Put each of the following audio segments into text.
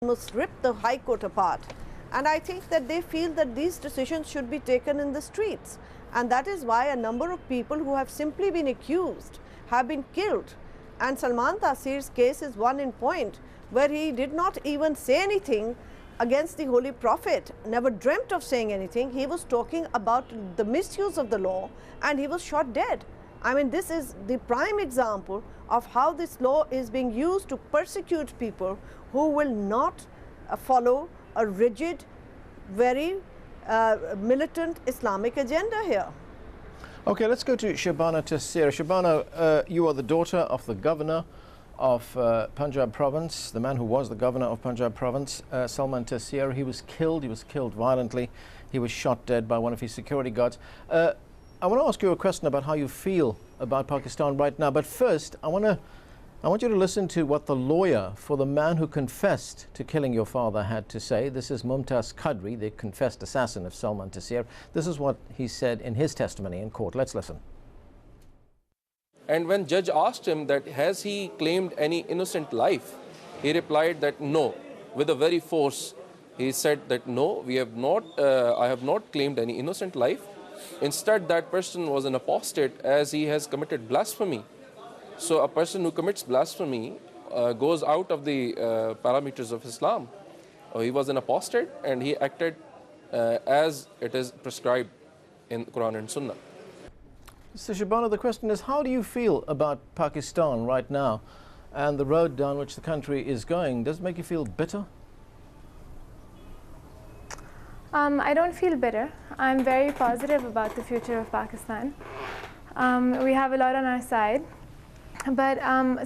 almost ripped the High Court apart. And I think that they feel that these decisions should be taken in the streets. And that is why a number of people who have simply been accused have been killed. And Salman Taseer's case is one in point, where he did not even say anything against the Holy Prophet, never dreamt of saying anything. He was talking about the misuse of the law and he was shot dead. I mean, this is the prime example of how this law is being used to persecute people who will not follow a rigid, very militant Islamic agenda here. Okay, let's go to Shabana Taseer. Shabana, you are the daughter of the governor of Punjab province, the man who was the governor of Punjab province, Salman Taseer. He was killed violently. He was shot dead by one of his security guards. I want to ask you a question about how you feel about Pakistan right now, but first I want you to listen to what the lawyer for the man who confessed to killing your father had to say. This is Mumtaz Qadri, the confessed assassin of Salman Taseer. This is what he said in his testimony in court. Let's listen. And when judge asked him that has he claimed any innocent life, he replied that no, with a very force. He said that no, we have not, I have not claimed any innocent life. Instead, that person was an apostate as he has committed blasphemy. So a person who commits blasphemy goes out of the parameters of Islam. He was an apostate and he acted as it is prescribed in Quran and Sunnah. So Shabana, the question is, how do you feel about Pakistan right now and the road down which the country is going? Does it make you feel bitter? I don't feel bitter. I'm very positive about the future of Pakistan. We have a lot on our side. But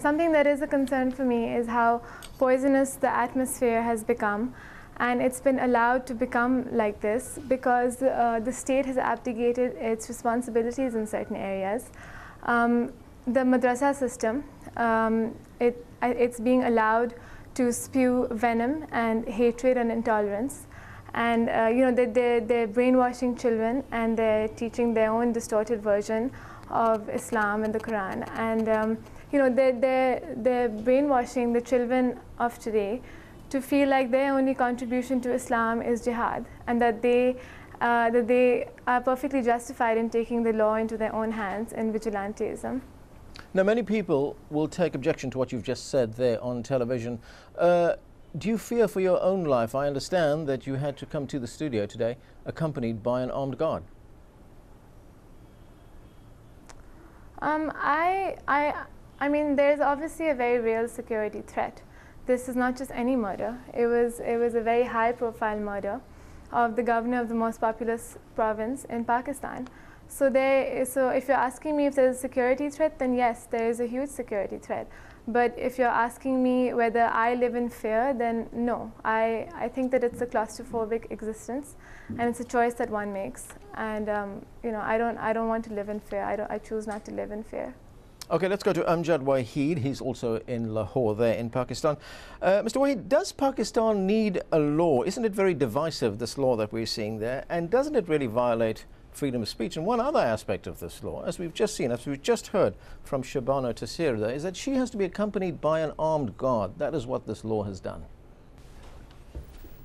something that is a concern for me is how poisonous the atmosphere has become. And it's been allowed to become like this because the state has abdicated its responsibilities in certain areas. The madrasa system, it's being allowed to spew venom and hatred and intolerance. And they're brainwashing children and they're teaching their own distorted version of Islam and the Quran. And they're brainwashing the children of today to feel like their only contribution to Islam is jihad, and that they are perfectly justified in taking the law into their own hands in vigilantism. Now, many people will take objection to what you've just said there on television. Do you fear for your own life? I understand that you had to come to the studio today accompanied by an armed guard. I mean, there's obviously a very real security threat. This is not just any murder. It was a very high-profile murder of the governor of the most populous province in Pakistan. So if you're asking me if there's a security threat, then yes, there is a huge security threat. But if you're asking me whether I live in fear, then no. I think that it's a claustrophobic existence, and it's a choice that one makes. And I don't want to live in fear. I choose not to live in fear. Okay, let's go to Amjad Waheed. He's also in Lahore there in Pakistan. Mr. Waheed, does Pakistan need a law? Isn't it very divisive, this law that we're seeing there? And doesn't it really violate freedom of speech? And one other aspect of this law, as we've just seen, as we've just heard from Shabana Taseer there, is that she has to be accompanied by an armed guard. That is what this law has done.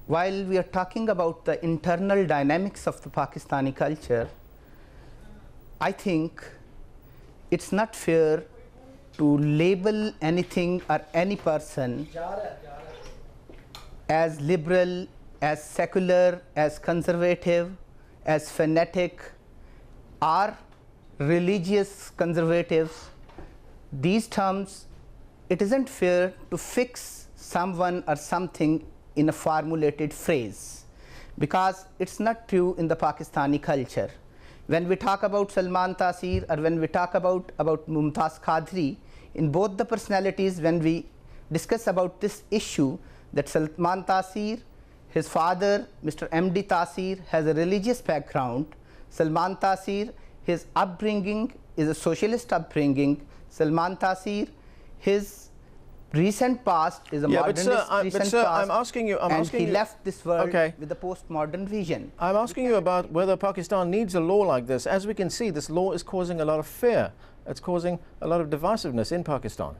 While we are talking about the internal dynamics of the Pakistani culture, I think it's not fair to label anything or any person as liberal, as secular, as conservative, as fanatic, or religious conservatives. These terms, it isn't fair to fix someone or something in a formulated phrase, because it's not true in the Pakistani culture. When we talk about Salman Taseer or when we talk about Mumtaz Qadri, in both the personalities, when we discuss about this issue, that Salman Taseer, his father, Mr. M.D. Taseer, has a religious background. Salman Taseer, his upbringing is a socialist upbringing. Salman Taseer, his recent past is a modernist recent past. He left this world with a postmodern vision. I'm asking you about whether Pakistan needs a law like this. As we can see, this law is causing a lot of fear. It's causing a lot of divisiveness in Pakistan.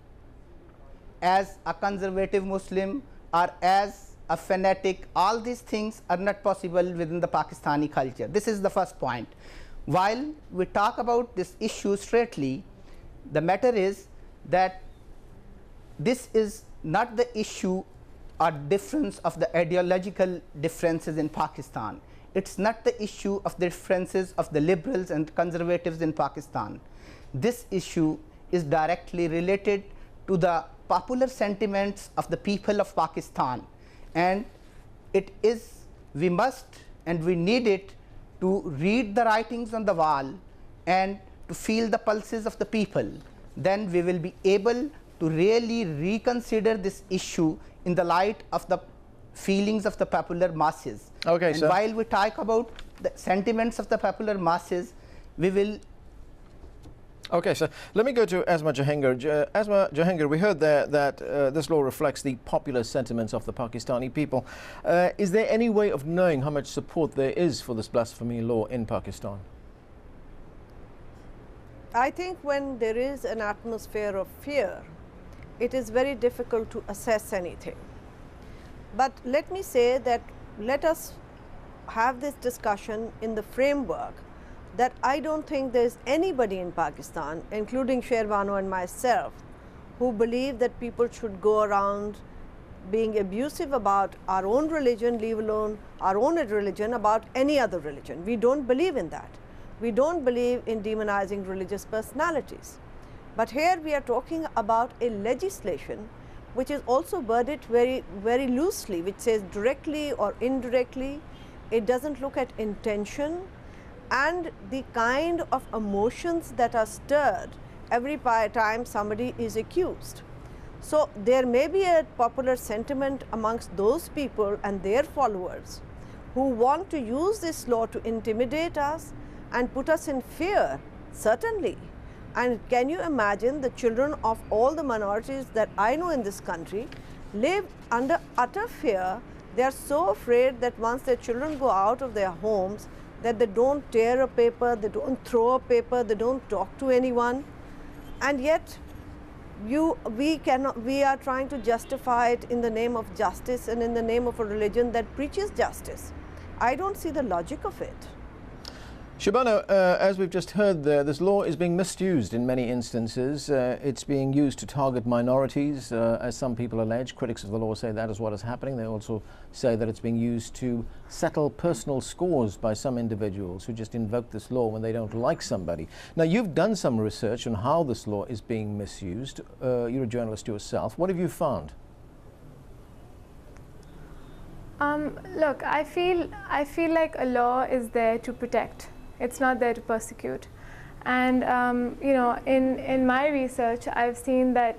As a conservative Muslim or as a fanatic, all these things are not possible within the Pakistani culture. This is the first point. While we talk about this issue straightly, the matter is that this is not the issue or difference of the ideological differences in Pakistan. It's not the issue of the differences of the liberals and conservatives in Pakistan. This issue is directly related to the popular sentiments of the people of Pakistan, and it is, we must and we need it to read the writings on the wall and to feel the pulses of the people. Then we will be able to really reconsider this issue in the light of the feelings of the popular masses. Okay, and sir. While we talk about the sentiments of the popular masses, we will. Okay, so let me go to Asma Jahangir. Asma Jahangir, we heard there that this law reflects the popular sentiments of the Pakistani people. Is there any way of knowing how much support there is for this blasphemy law in Pakistan? I think when there is an atmosphere of fear, it is very difficult to assess anything. But let me say that let us have this discussion in the framework that I don't think there is anybody in Pakistan, including Sherbano and myself, who believe that people should go around being abusive about our own religion, leave alone our own religion, about any other religion. We don't believe in that. We don't believe in demonizing religious personalities. But here we are talking about a legislation which is also worded very, very loosely, which says directly or indirectly. It doesn't look at intention and the kind of emotions that are stirred every time somebody is accused. So there may be a popular sentiment amongst those people and their followers who want to use this law to intimidate us and put us in fear, certainly. And can you imagine the children of all the minorities that I know in this country live under utter fear. They are so afraid that once their children go out of their homes, that they don't tear a paper, they don't throw a paper, they don't talk to anyone. And yet we are trying to justify it in the name of justice and in the name of a religion that preaches justice. I don't see the logic of it. Sherbano, as we've just heard there, this law is being misused in many instances. It's being used to target minorities, as some people allege. Critics of the law say that is what is happening. They also say that it's being used to settle personal scores by some individuals who just invoke this law when they don't like somebody. Now, you've done some research on how this law is being misused. You're a journalist yourself. What have you found? Look, I feel like a law is there to protect. It's not there to persecute. And you know, in my research, I've seen that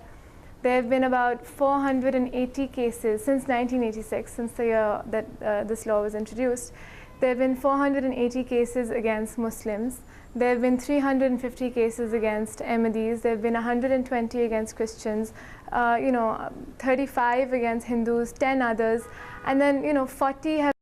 there have been about 480 cases since 1986, since the year that this law was introduced. There have been 480 cases against Muslims. There have been 350 cases against Ahmadis. There have been 120 against Christians. You know, 35 against Hindus, 10 others, and then 40 have